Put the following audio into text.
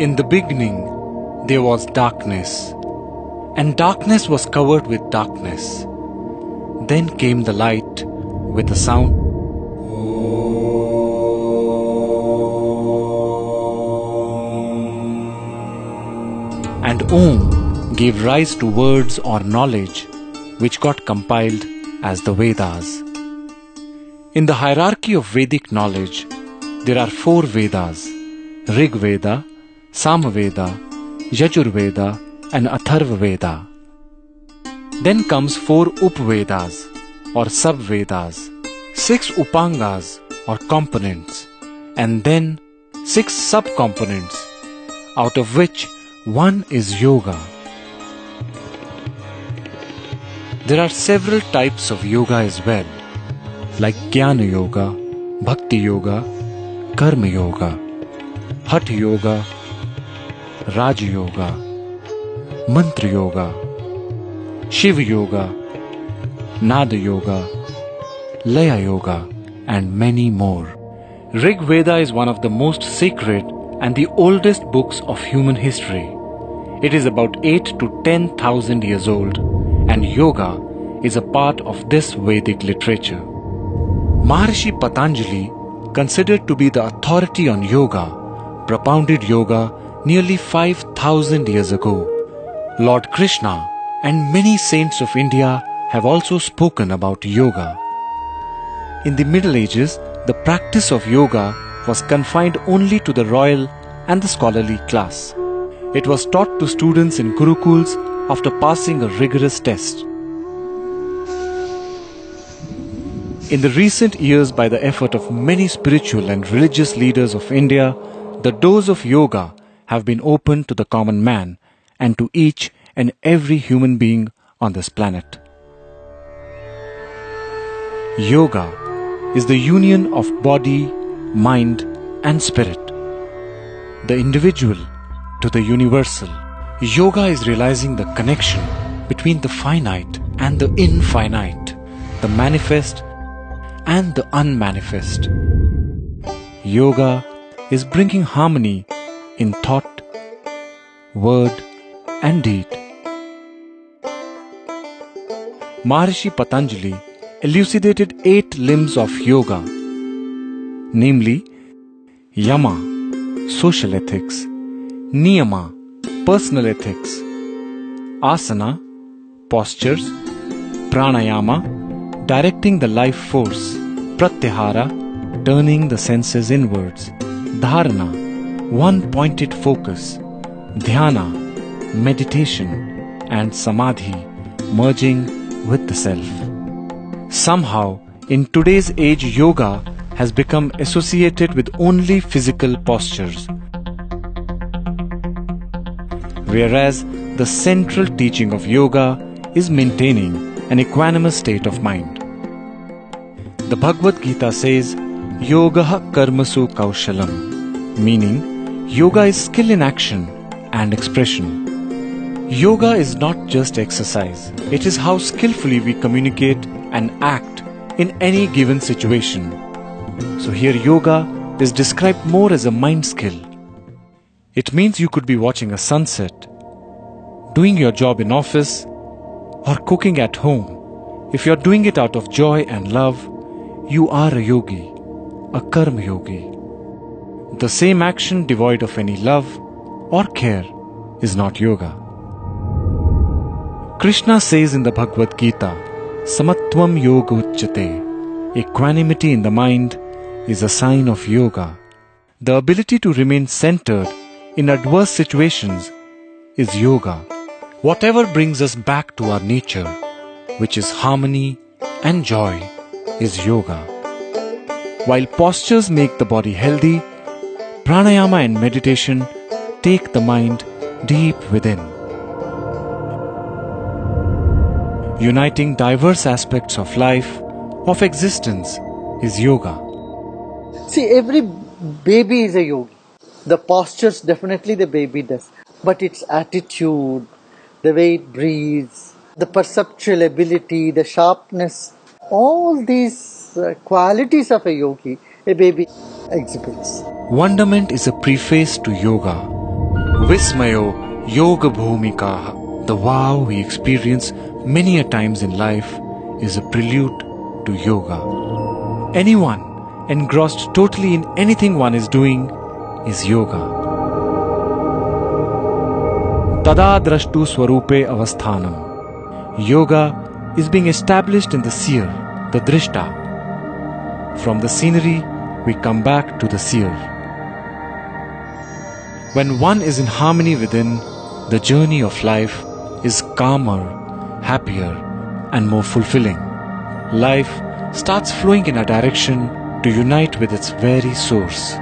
In the beginning, there was darkness, and darkness was covered with darkness. Then came the light with a sound. And Om gave rise to words or knowledge which got compiled as the Vedas. In the hierarchy of Vedic knowledge, there are 4 Vedas: Rig Veda, Samaveda, Yajurveda and Atharva Veda. Then comes 4 Upvedas or Sub-Vedas, 6 Upangas or components, and then 6 sub-components, out of which 1 is Yoga. There are several types of yoga as well, like Jnana Yoga, Bhakti Yoga, Karma Yoga, Hatha Yoga, Raj Yoga, Mantra Yoga, Shiva Yoga, Nada Yoga, Laya Yoga, and many more. Rig Veda is one of the most sacred and the oldest books of human history. It is about 8 to 10,000 years old, and yoga is a part of this Vedic literature. Maharishi Patanjali, considered to be the authority on yoga, propounded yoga nearly 5,000 years ago. Lord Krishna and many saints of India have also spoken about yoga. In the Middle Ages, the practice of yoga was confined only to the royal and the scholarly class. It was taught to students in gurukuls after passing a rigorous test. In the recent years, by the effort of many spiritual and religious leaders of India, the doors of yoga have been opened to the common man and to each and every human being on this planet. Yoga is the union of body, mind and spirit. The individual to the universal. Yoga is realizing the connection between the finite and the infinite, the manifest and the unmanifest. Yoga is bringing harmony in thought, word and deed. Maharishi Patanjali elucidated 8 limbs of yoga, namely Yama, social ethics; Niyama, personal ethics; Asana, postures; Pranayama, directing the life force; Pratyahara, turning the senses inwards; Dharana, one-pointed focus; Dhyana, meditation; and Samadhi, merging with the self. Somehow, in today's age, yoga has become associated with only physical postures, whereas the central teaching of yoga is maintaining an equanimous state of mind. The Bhagavad Gita says, Yogaha karmasu kaushalam, meaning yoga is skill in action and expression. Yoga is not just exercise, it is how skillfully we communicate and act in any given situation. So here yoga is described more as a mind skill. It means you could be watching a sunset, doing your job in office, or cooking at home. If you're doing it out of joy and love, you are a yogi, a karma yogi. The same action devoid of any love or care is not yoga. Krishna says in the Bhagavad Gita, Samatvam yoga uchyate. Equanimity in the mind is a sign of yoga. The ability to remain centered in adverse situations is yoga. Whatever brings us back to our nature, which is harmony and joy, is yoga. While postures make the body healthy, pranayama and meditation take the mind deep within. Uniting diverse aspects of life, of existence, is yoga. See, every baby is a yogi. The postures definitely the baby does. But its attitude, the way it breathes, the perceptual ability, the sharpness, all these qualities of a yogi, a baby exhibits. Wonderment is a preface to yoga. Vismayo Yoga Bhumikaha. The wow we experience many a times in life is a prelude to yoga. Anyone engrossed totally in anything one is doing is yoga. Tada drashtu swarupe avasthanam. Yoga is being established in the seer, the drishta. From the scenery, we come back to the seer. When one is in harmony within, the journey of life is calmer, happier, and more fulfilling. Life starts flowing in a direction to unite with its very source.